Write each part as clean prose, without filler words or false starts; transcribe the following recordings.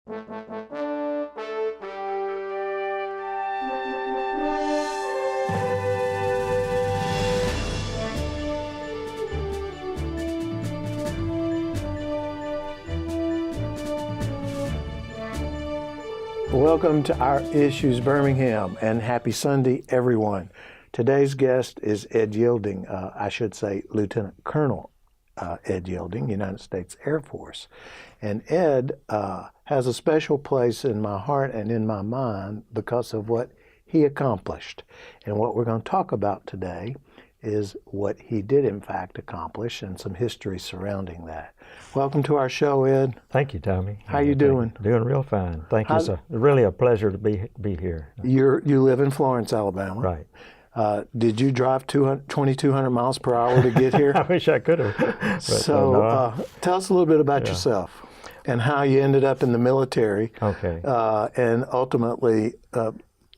Welcome to Our Issues Birmingham, and happy Sunday, everyone. Today's guest is Ed Yeilding, I should say Lieutenant Colonel Ed Yeilding, United States Air Force. And Ed has a special place in my heart and in my mind because of what he accomplished. And what we're going to talk about today is what he did in fact accomplish and some history surrounding that. Welcome to our show, Ed. Thank you, Tommy. How you doing? Doing real fine. Thank you. It's really a pleasure to be here. You live in Florence, Alabama. Right. Did you drive 2,200 miles per hour to get here? I wish I could have. So tell us a little bit about yourself and how you ended up in the military. Okay. And ultimately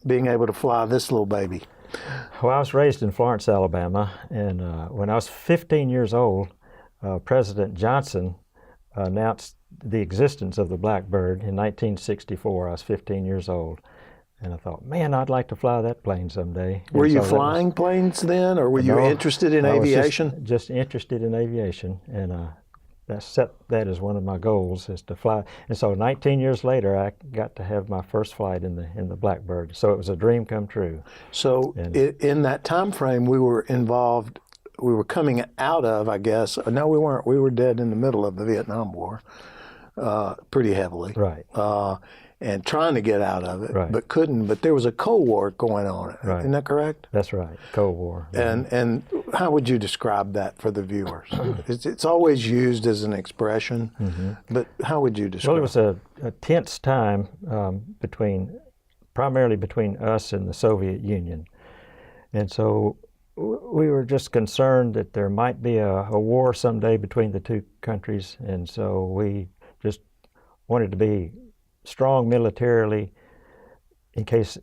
being able to fly this little baby. Well, I was raised in Florence, Alabama, and when I was 15 years old, President Johnson announced the existence of the Blackbird in 1964. I was 15 years old, and I thought, man, I'd like to fly that plane someday. Were you flying planes then, or were you interested in aviation? I was just interested in aviation, and I set that as one of my goals, is to fly. And so 19 years later, I got to have my first flight in the Blackbird. So it was a dream come true. So in that time frame, we were involved, we were coming out of, I guess, no, we weren't. We were dead in the middle of the Vietnam War pretty heavily. Right. And trying to get out of it, right. but couldn't. But there was a Cold War going on. Right. Isn't that correct? That's right, Cold War. And how would you describe that for the viewers? It's always used as an expression, but how would you describe it? Well, it was a tense time primarily between us and the Soviet Union. And so we were just concerned that there might be a war someday between the two countries, and so we just wanted to be strong militarily in case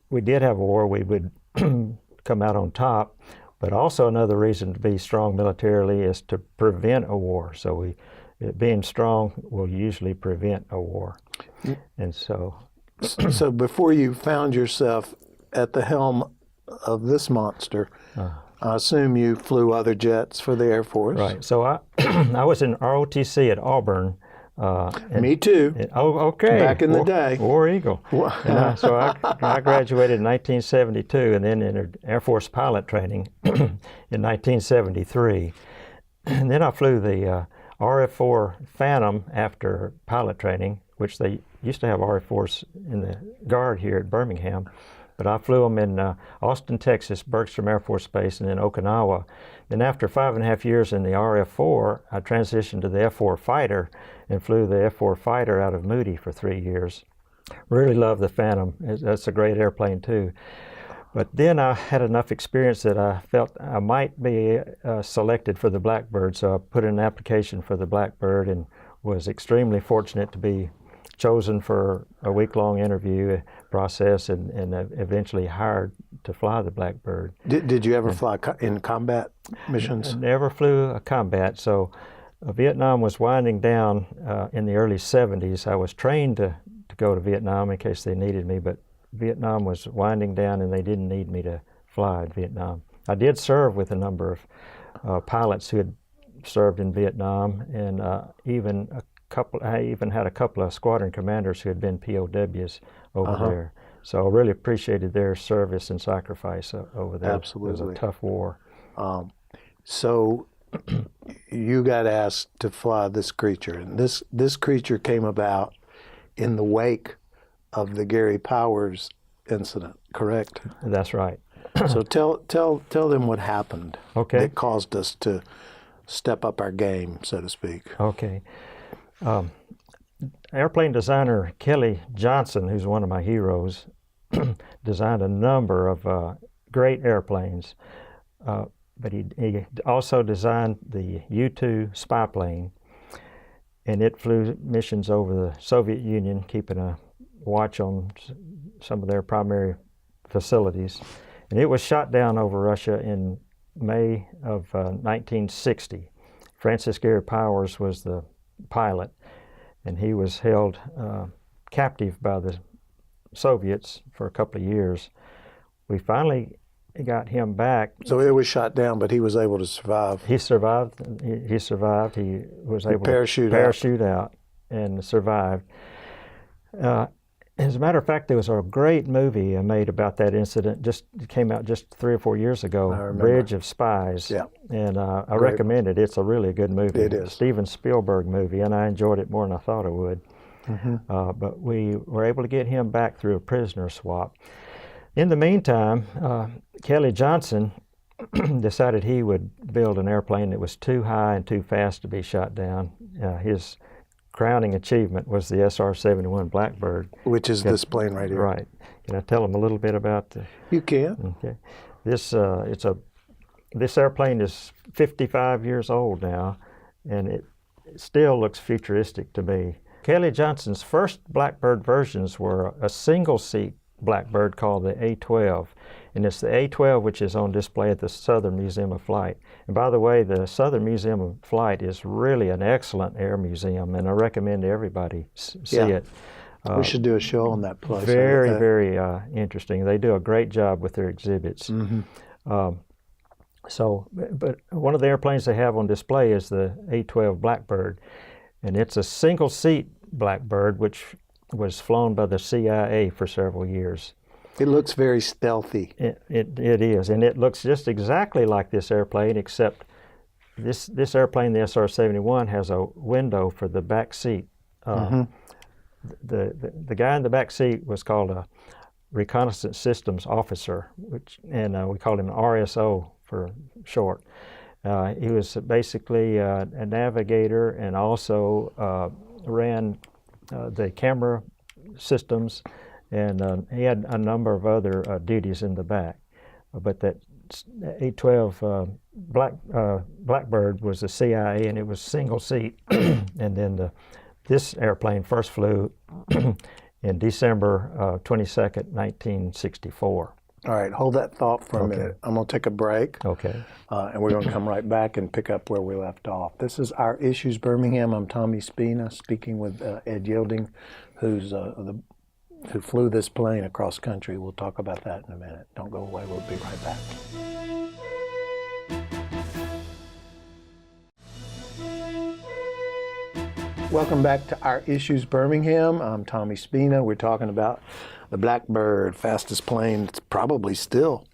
we did have a war, we would come out on top. But also another reason to be strong militarily is to prevent a war. So being strong will usually prevent a war. And so before you found yourself at the helm of this monster, I assume you flew other jets for the Air Force. Right. So I was in ROTC at Auburn. Me too. Okay. Back in the day. War Eagle. So I graduated in 1972 and then entered Air Force pilot training in 1973. And then I flew the RF-4 Phantom after pilot training, which they used to have RF-4s in the Guard here at Birmingham. But I flew them in Austin, Texas, Bergstrom Air Force Base, and then Okinawa. Then after 5.5 years in the RF-4, I transitioned to the F-4 fighter and flew the F-4 fighter out of Moody for 3 years. Really loved the Phantom. That's a great airplane too. But then I had enough experience that I felt I might be selected for the Blackbird, so I put in an application for the Blackbird and was extremely fortunate to be chosen for a week-long interview process and eventually hired to fly the Blackbird. Did you ever fly in combat missions? I never flew a combat. So Vietnam was winding down in the early 70s. I was trained to go to Vietnam in case they needed me, but Vietnam was winding down and they didn't need me to fly in Vietnam. I did serve with a number of pilots who had served in Vietnam, and I even had a couple of squadron commanders who had been POWs over there. So I really appreciated their service and sacrifice over there. Absolutely. It was a tough war. So you got asked to fly this creature, and this creature came about in the wake of the Gary Powers incident, correct? That's right. So tell them what happened that caused us to step up our game, so to speak. Okay. Airplane designer Kelly Johnson, who's one of my heroes, designed a number of great airplanes, but he also designed the U-2 spy plane, and it flew missions over the Soviet Union, keeping a watch on some of their primary facilities. And it was shot down over Russia in May of 1960. Francis Gary Powers was the pilot, and he was held captive by the Soviets for a couple of years. We finally got him back. So it was shot down, but he was able to survive. He survived. He survived. He was able to parachute out and survived. As a matter of fact, there was a great movie made about that incident. It came out just 3 or 4 years ago, Bridge of Spies. Yeah. And I recommend it. It's a really good movie. It is. Steven Spielberg movie, and I enjoyed it more than I thought I would. Mm-hmm. But we were able to get him back through a prisoner swap. In the meantime, Kelly Johnson decided he would build an airplane that was too high and too fast to be shot down. His crowning achievement was the SR-71 Blackbird. Which is this plane right here. Right. Can I tell them a little bit about the... You can. Okay. This airplane is 55 years old now, and it still looks futuristic to me. Kelly Johnson's first Blackbird versions were a single-seat Blackbird called the A-12, and it's the A-12 which is on display at the Southern Museum of Flight. And by the way, the Southern Museum of Flight is really an excellent air museum, and I recommend everybody see it. We should do a show on that place. Very, very interesting. They do a great job with their exhibits. Mm-hmm. But one of the airplanes they have on display is the A-12 Blackbird, and it's a single-seat Blackbird which was flown by the CIA for several years. It looks very stealthy. It is, and it looks just exactly like this airplane, except this airplane, the SR-71, has a window for the back seat. The guy in the back seat was called a reconnaissance systems officer, and we called him an RSO for short. He was basically a navigator and also ran the camera systems, and he had a number of other duties in the back. But that A-12 Blackbird was the CIA, and it was single seat. And then this airplane first flew in December 22nd, 1964. All right, hold that thought for a minute. I'm going to take a break. Okay. And we're going to come right back and pick up where we left off. This is Our Issues Birmingham. I'm Tommy Spina, speaking with Ed Yeilding, who flew this plane across country. We'll talk about that in a minute. Don't go away. We'll be right back. Welcome back to Our Issues Birmingham. I'm Tommy Spina. We're talking about the Blackbird, fastest plane. It's probably still,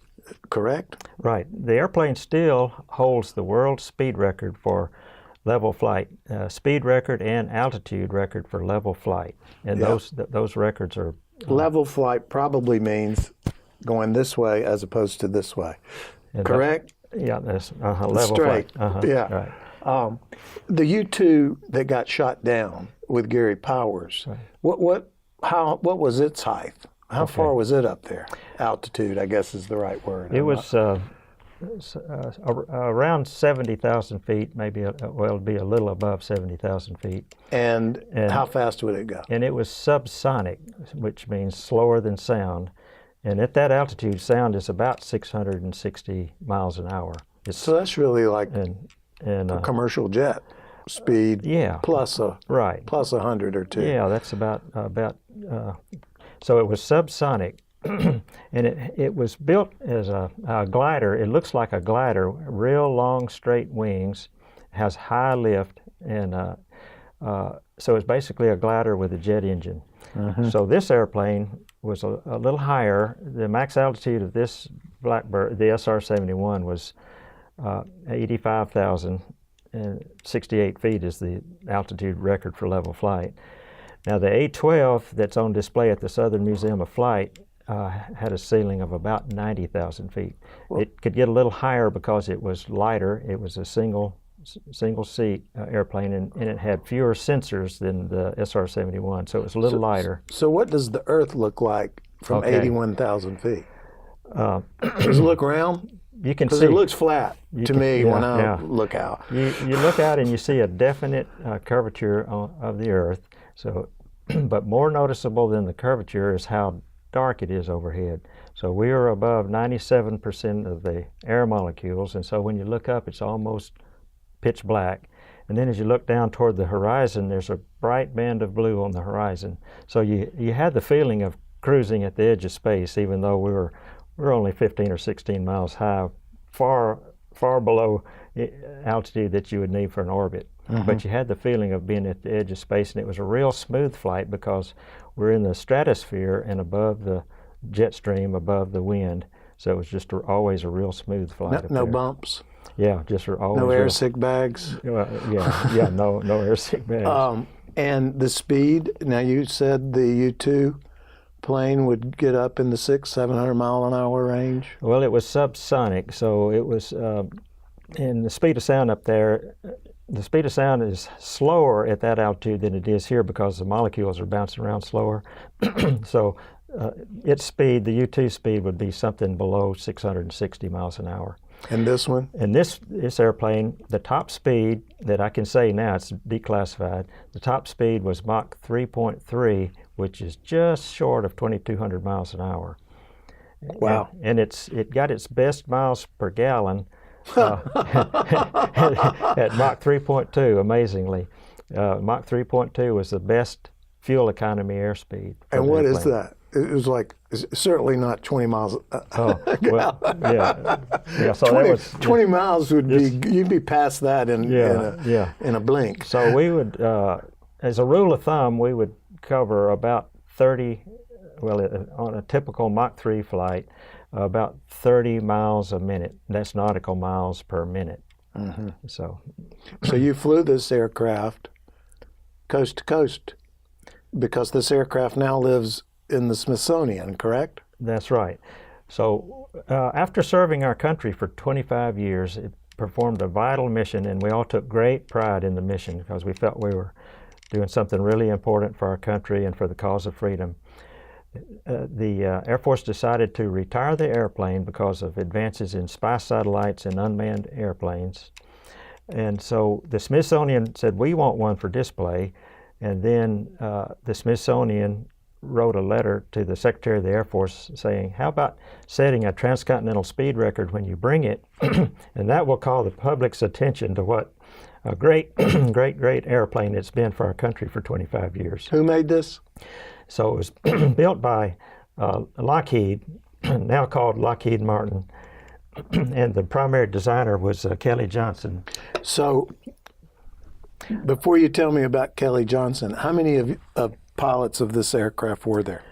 correct? Right. The airplane still holds the world speed record for level flight, speed record and altitude record for level flight. And those records are... level flight probably means going this way as opposed to this way, correct? That's level straight. flight. Yeah. Right. The U-2 that got shot down with Gary Powers, Right. what was its height? How far was it up there? Altitude, I guess, is the right word. It was around 70,000 feet, maybe, it'd be a little above 70,000 feet. And how fast would it go? And it was subsonic, which means slower than sound. And at that altitude, sound is about 660 miles an hour. So that's really like a commercial jet speed, plus a 100 or 2. Yeah, that's about. So it was subsonic, and it was built as a glider. It looks like a glider, real long, straight wings, has high lift, and so it's basically a glider with a jet engine. Mm-hmm. So this airplane was a little higher. The max altitude of this Blackbird, the SR-71, was 85,068 feet is the altitude record for level flight. Now the A-12 that's on display at the Southern Museum of Flight had a ceiling of about 90,000 feet. Well, it could get a little higher because it was lighter. It was a single seat airplane, and it had fewer sensors than the SR-71, so it was a little lighter. So what does the Earth look like from 81,000 feet? Does it look round? You can see. Because it looks flat to me when I look out. You look out and you see a definite curvature of the Earth. So, but more noticeable than the curvature is how dark it is overhead. So we are above 97% of the air molecules, and so when you look up, it's almost pitch black. And then as you look down toward the horizon, there's a bright band of blue on the horizon. So you had the feeling of cruising at the edge of space, even though we were only 15 or 16 miles high, far below altitude that you would need for an orbit. But you had the feeling of being at the edge of space, and it was a real smooth flight because we're in the stratosphere and above the jet stream, above the wind. So it was just always a real smooth flight. No bumps? Yeah, just always. No air sick bags? No air sick bags. And the speed, now you said the U-2 plane would get up in the 600-700 mile an hour range? Well, it was subsonic, so it was, in the speed of sound up there, the speed of sound is slower at that altitude than it is here because the molecules are bouncing around slower. So its speed, the U-2 speed, would be something below 660 miles an hour. And this one? And this airplane, the top speed that I can say now, it's declassified, the top speed was Mach 3.3, which is just short of 2,200 miles an hour. Wow. And it got its best miles per gallon at Mach 3.2, amazingly. Mach 3.2 was the best fuel economy airspeed. And what is that? It was like, it's certainly not 20 miles. Well, yeah. So 20 miles would be, you'd be past that in a blink. So we would, as a rule of thumb, we would cover about 30, on a typical Mach 3 flight, about 30 miles a minute. That's nautical miles per minute. So you flew this aircraft coast to coast because this aircraft now lives in the Smithsonian, correct? That's right. So after serving our country for 25 years, it performed a vital mission, and we all took great pride in the mission because we felt we were doing something really important for our country and for the cause of freedom. The Air Force decided to retire the airplane because of advances in spy satellites and unmanned airplanes. And so the Smithsonian said, we want one for display. And then the Smithsonian wrote a letter to the Secretary of the Air Force saying, how about setting a transcontinental speed record when you bring it, and that will call the public's attention to what a great, great airplane it's been for our country for 25 years. Who made this? So it was built by Lockheed, now called Lockheed Martin, and the primary designer was Kelly Johnson. So before you tell me about Kelly Johnson, how many of pilots of this aircraft were there?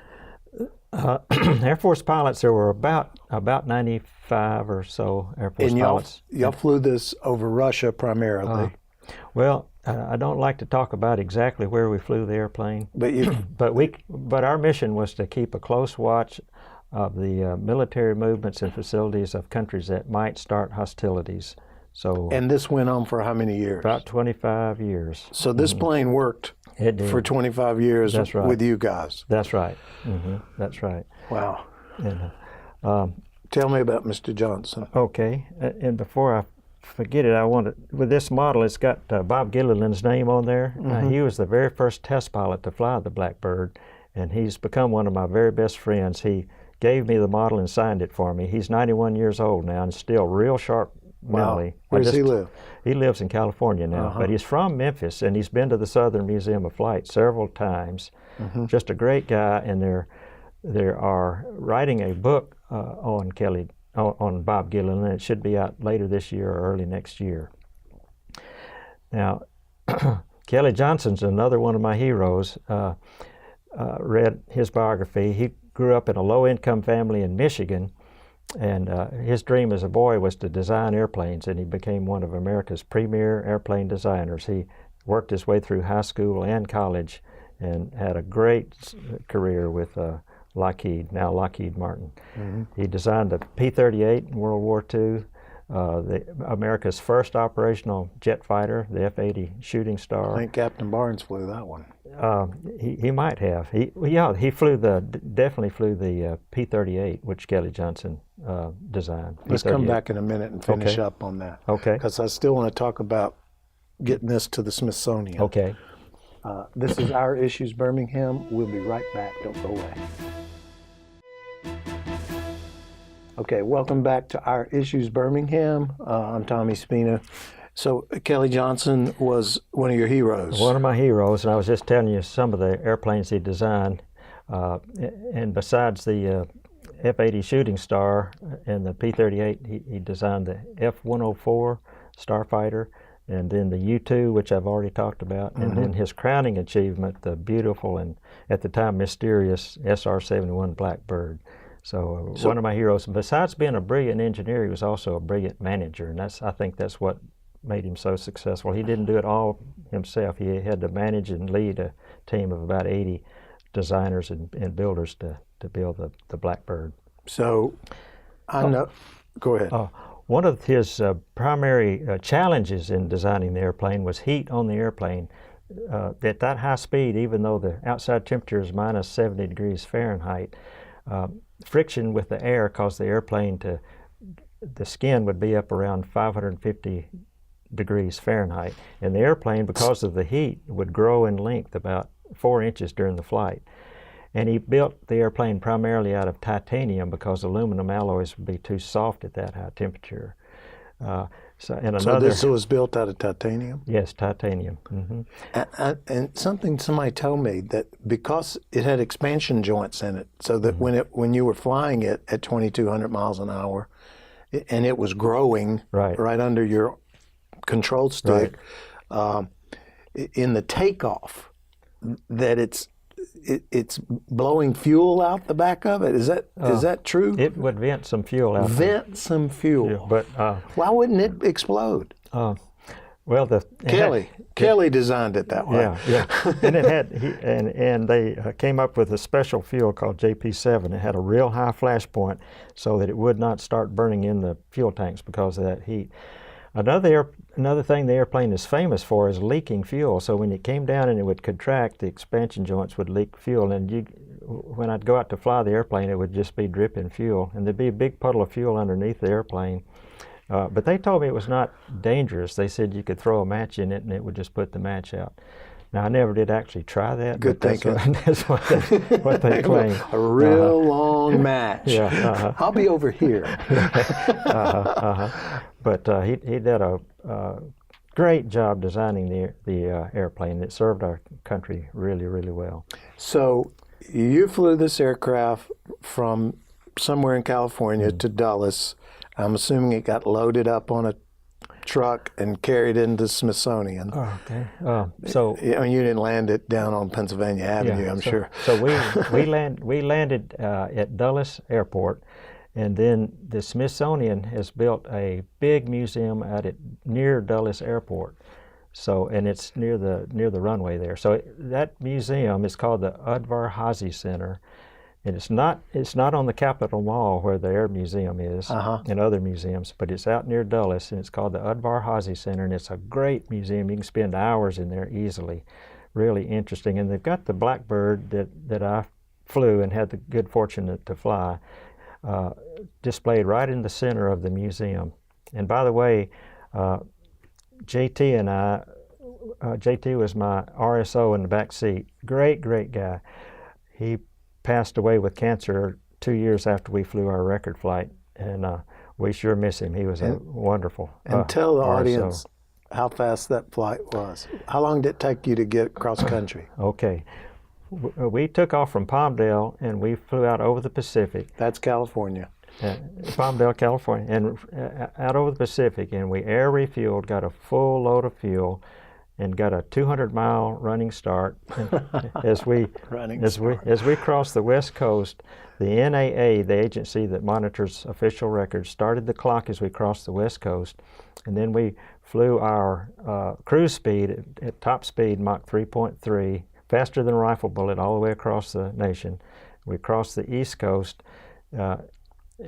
Air Force pilots, there were about 95 or so Air Force pilots. Y'all flew this over Russia primarily. I don't like to talk about exactly where we flew the airplane, but our mission was to keep a close watch of the military movements and facilities of countries that might start hostilities. So, and this went on for how many years? About 25 years. So this plane worked for 25 years with you guys. That's right. That's right. Wow. And, tell me about Mr. Johnson. Okay. And before I forget it, with this model, it's got Bob Gilliland's name on there. He was the very first test pilot to fly the Blackbird, and he's become one of my very best friends. He gave me the model and signed it for me. He's 91 years old now and still real sharp. Wow. Where does he live? He lives in California now, but he's from Memphis, and he's been to the Southern Museum of Flight several times. Just a great guy, and they are writing a book on Bob Gilliland, and it should be out later this year or early next year. Now, Kelly Johnson's another one of my heroes. Read his biography. He grew up in a low-income family in Michigan, and his dream as a boy was to design airplanes, and he became one of America's premier airplane designers. He worked his way through high school and college and had a great career with Lockheed, now Lockheed Martin. He designed the P-38 in World War II, America's first operational jet fighter, the F-80 Shooting Star. I think Captain Barnes flew that one. He might have. He definitely flew the P-38, which Kelly Johnson designed. Let's come back in a minute and finish up on that. Okay. Because I still want to talk about getting this to the Smithsonian. Okay. This is Our Issues Birmingham. We'll be right back. Don't go away. Okay, welcome back to Our Issues Birmingham. I'm Tommy Spina, So Kelly Johnson was one of your heroes. One of my heroes, and I was just telling you some of the airplanes he designed. And besides the F-80 Shooting Star and the P-38, he designed the F-104 Starfighter, and then the U-2, which I've already talked about, and then his crowning achievement, the beautiful and at the time mysterious SR-71 Blackbird. So one of my heroes. Besides being a brilliant engineer, he was also a brilliant manager, and I think that's what made him so successful. He didn't do it all himself. He had to manage and lead a team of about 80 designers and builders to build the Blackbird. So I know. Go ahead. One of his primary challenges in designing the airplane was heat on the airplane. At that high speed, even though the outside temperature is minus 70 degrees Fahrenheit, friction with the air caused the airplane the skin would be up around 550 degrees Fahrenheit. And the airplane, because of the heat, would grow in length about 4 inches during the flight. And he built the airplane primarily out of titanium because aluminum alloys would be too soft at that high temperature. So this was built out of titanium? Yes, titanium. And somebody told me that because it had expansion joints in it, so that when you were flying it at 2,200 miles an hour, and it was growing right under your control stick, in the takeoff, that it's blowing fuel out the back of it. Is that true? It would vent some fuel out. Some fuel. Yeah, but why wouldn't it explode? Well, Kelly designed it that way. Yeah. And it had and they came up with a special fuel called JP7. It had a real high flash point so that it would not start burning in the fuel tanks because of that heat. Another thing the airplane is famous for is leaking fuel. So when it came down and it would contract, the expansion joints would leak fuel. And when I'd go out to fly the airplane, it would just be dripping fuel. And there'd be a big puddle of fuel underneath the airplane. But they told me it was not dangerous. They said you could throw a match in it and it would just put the match out. Now, I never did actually try that. Good thinking. That's what they claim. A real long match. Yeah. I'll be over here. But he did a great job designing the airplane. It served our country really, really well. So you flew this aircraft from somewhere in California to Dulles. I'm assuming it got loaded up on a truck and carried into Smithsonian. Oh, okay. So you didn't land it down on Pennsylvania Avenue, I'm sure. So we landed at Dulles Airport, and then the Smithsonian has built a big museum near Dulles Airport. So, and it's near the runway there. So that museum is called the Udvar Hazy Center. And it's not on the Capitol Mall where the Air Museum is and other museums, but it's out near Dulles, and it's called the Udvar Hazy Center, and it's a great museum. You can spend hours in there easily. Really interesting. And they've got the Blackbird that I flew and had the good fortune to fly, displayed right in the center of the museum. And by the way, JT and I, JT was my RSO in the back seat. Great guy. He passed away with cancer 2 years after we flew our record flight, and we sure miss him. He was a wonderful And tell the RSO. audience how fast that flight was. How long did it take you to get across country? Okay. We took off from Palmdale, and we flew out over the Pacific. That's California. Palmdale, California, and out over the Pacific, and we air refueled, got a full load of fuel, and got a 200-mile running start. As we crossed the West Coast, the NAA, the agency that monitors official records, started the clock as we crossed the West Coast, and then we flew our cruise speed at top speed, Mach 3.3, faster than a rifle bullet all the way across the nation. We crossed the East Coast,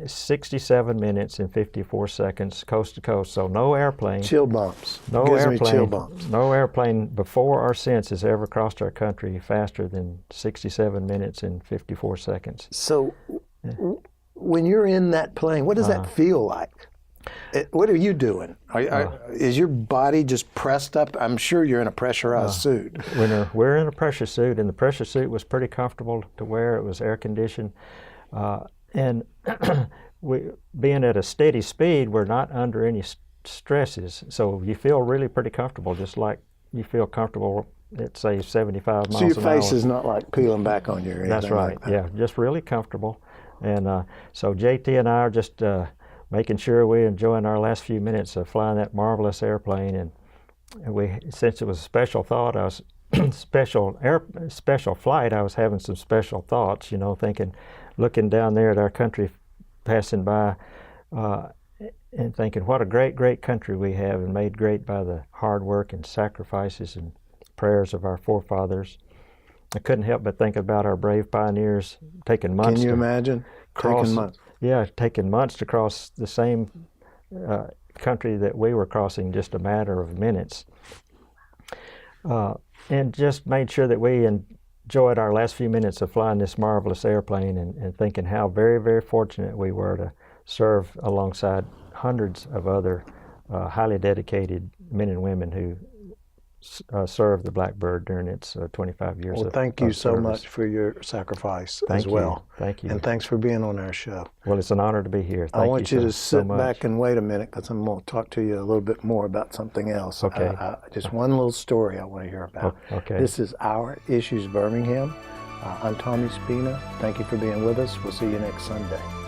67 minutes and 54 seconds coast to coast. So no airplane. Chill bumps. No Gives airplane. me chill bumps. No airplane before or since has ever crossed our country faster than 67 minutes and 54 seconds. So when you're in that plane, what does that feel like? What are you doing? Is your body just pressed up? I'm sure you're in a pressurized suit. We're in a pressure suit, and the pressure suit was pretty comfortable to wear. It was air conditioned. And being at a steady speed, we're not under any stresses. So you feel really pretty comfortable, just like you feel comfortable at, say, 75 miles an hour. So your face is not like peeling back on you or anything. That's right, like that. yeah, just really comfortable. And so JT and I are just making sure we're enjoying our last few minutes of flying that marvelous airplane. And we, since it was a special thought, I was special flight, I was having some special thoughts, you know, thinking, looking down there at our country passing by, and thinking what a great, great country we have, and made great by the hard work and sacrifices and prayers of our forefathers. I couldn't help but think about our brave pioneers taking months. Can you imagine? Taking months. Yeah, taking months to cross the same country that we were crossing, just a matter of minutes. And just made sure that we enjoyed our last few minutes of flying this marvelous airplane, and thinking how very, very fortunate we were to serve alongside hundreds of other highly dedicated men and women who served the Blackbird during its 25 years. Well, thank you so much for your sacrifice as well. Thank you. And thanks for being on our show. Well, it's an honor to be here. I want you to sit back and wait a minute, because I'm going to talk to you a little bit more about something else. Okay. Just one little story I want to hear about. Okay. This is Our Issues Birmingham. I'm Tommy Spina. Thank you for being with us. We'll see you next Sunday.